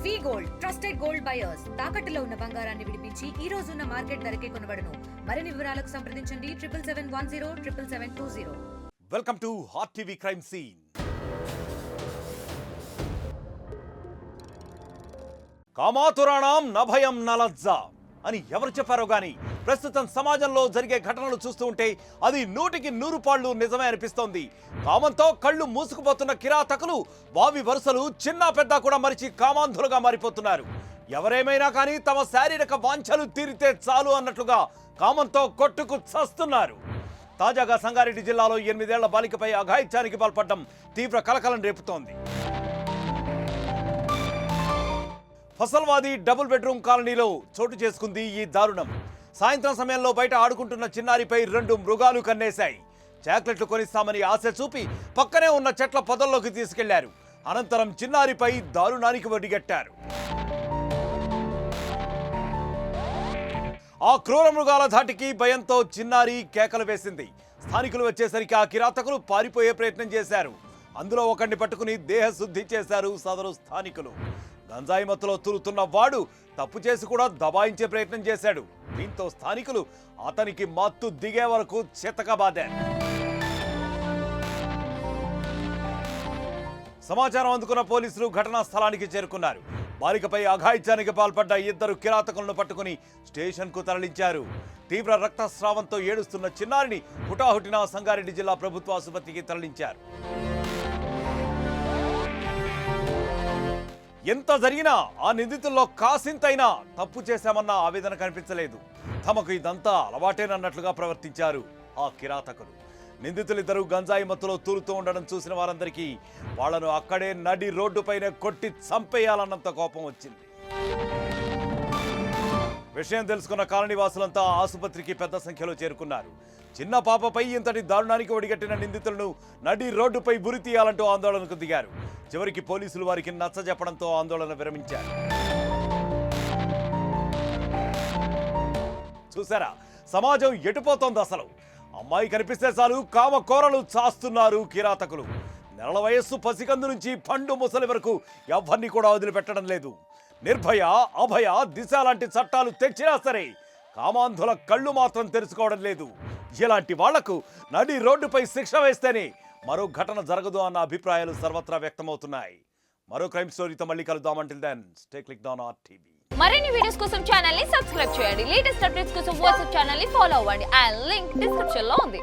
వి gold trusted gold buyers తాకట్టులో ఉన్న బంగారాన్ని విడిపించి ఈ రోజు ఉన్న మార్కెట్ ధరకే కొనబడును. మరిన్ని వివరాలకు సంప్రదించండి 7710 welcome to Hot TV Crime Scene. కామాతురాణం నభయం నలజ్జ అని ఎవరు చెప్పారో గాని ప్రస్తుతం సమాజంలో జరిగే ఘటనలు చూస్తూ ఉంటే అది 100కి 100 నిజమే అనిపిస్తోంది. కామంతో కళ్ళు మూసుకుపోతున్న కిరాతకులు వావి వరుసలు చిన్న పెద్ద కూడా మరిచి కామాంధులుగా మారిపోతున్నారు. ఎవరేమైనా కానీ తమ శారీరక వాంఛలు తీరితే చాలు అన్నట్లుగా కామంతో కొట్టుకు చస్తున్నారు. తాజాగా సంగారెడ్డి జిల్లాలో 8 ఏళ్ల బాలికపై అఘాయిత్యానికి పాల్పడడం తీవ్ర కలకలం రేపుతోంది. ఫసల్వాది డబుల్ బెడ్రూమ్ కాలనీలో చోటు చేసుకుంది ఈ దారుణం. సాయంత్రం సమయంలో బయట ఆడుకుంటున్న చిన్నారిపై 2 మృగాలు కన్నేశాయి. చాక్లెట్లు కొనిస్తామని ఆశ చూపి పక్కనే ఉన్న చెట్ల పొదల్లోకి తీసుకెళ్లారు. అనంతరం చిన్నారిపై దారుణానికి ఒడిగట్టారు. ఆ క్రూర మృగాల ధాటికి భయంతో చిన్నారి కేకలు వేసింది. స్థానికులు వచ్చేసరికి ఆ కిరాతకులు పారిపోయే ప్రయత్నం చేశారు. అందులో ఒకరిని పట్టుకుని దేహశుద్ధి చేశారు సదరు స్థానికులు. గంజాయి మత్తులో తూలుతున్న వాడు తప్పు చేసి కూడా దబాయించే ప్రయత్నం చేశాడు. దీంతో స్థానికులు అతనికి మత్తు దిగే వరకు చితకబాదారు. సమాచారం అందుకున్న పోలీసులు ఘటనా స్థలానికి చేరుకున్నారు. బాలికపై అఘాయిత్యానికి పాల్పడ్డ 2 కిరాతకులను పట్టుకుని స్టేషన్కు తరలించారు. తీవ్ర రక్తస్రావంతో ఏడుస్తున్న చిన్నారిని హుటాహుటిన సంగారెడ్డి జిల్లా ప్రభుత్వ ఆసుపత్రికి తరలించారు. ఎంత జరిగినా ఆ నిందితుల్లో కాసింతైనా తప్పు చేశామన్న ఆవేదన కనిపించలేదు. తమకు ఇదంతా అలవాటేనన్నట్లుగా ప్రవర్తించారు ఆ కిరాతకులు. నిందితులిద్దరూ గంజాయి మత్తులో తూలుతూ ఉండడం చూసిన వారందరికీ వాళ్లను అక్కడే నడి రోడ్డుపైనే కొట్టి చంపేయాలన్నంత కోపం వచ్చింది. విషయం తెలుసుకున్న కాలనీవాసులంతా ఆసుపత్రికి పెద్ద సంఖ్యలో చేరుకున్నారు. చిన్న పాపపై ఇంతటి దారుణానికి ఒడిగట్టిన నిందితులను నడి రోడ్డుపై ఉరి తీయాలంటూ ఆందోళనకు దిగారు. చివరికి పోలీసులు వారికి నచ్చజెప్పడంతో ఆందోళన విరమించారు. చూసారా సమాజం ఎటుపోతోంది అసలు. అమ్మాయి కనిపిస్తే చాలు కామ కోరలు చాస్తున్నారు కిరాతకులు. నెలల వయస్సు పసికందు నుంచి పండు ముసలి వరకు ఎవరిని కూడా వదిలిపెట్టడం లేదు. నిర్భయ, అభయ, దిశ లాంటి చట్టాలు తెచ్చినా సరే కామాంధుల కళ్ళు మాత్రం తెరుచుకోవడం లేదు. ఇలాంటి వాళ్లకు నడి రోడ్డుపై శిక్ష వేస్తేనే మరో ఘటన జరగదు అన్న అభిప్రాయాలు సర్వత్రా వ్యక్తమవుతున్నాయి. మరో క్రైమ్ స్టోరీతో మళ్ళీ కలుద్దాం. Until then stay clicked on hot TV. మరిన్ని వీడియోస్ కోసం ఛానల్ ని సబ్స్క్రైబ్ చేయండి. లేటెస్ట్ అప్డేట్స్ కోసం వాట్సాప్ ఛానల్ ని ఫాలో అవ్వండి. ఆ లింక్ డిస్క్రిప్షన్ లో ఉంది.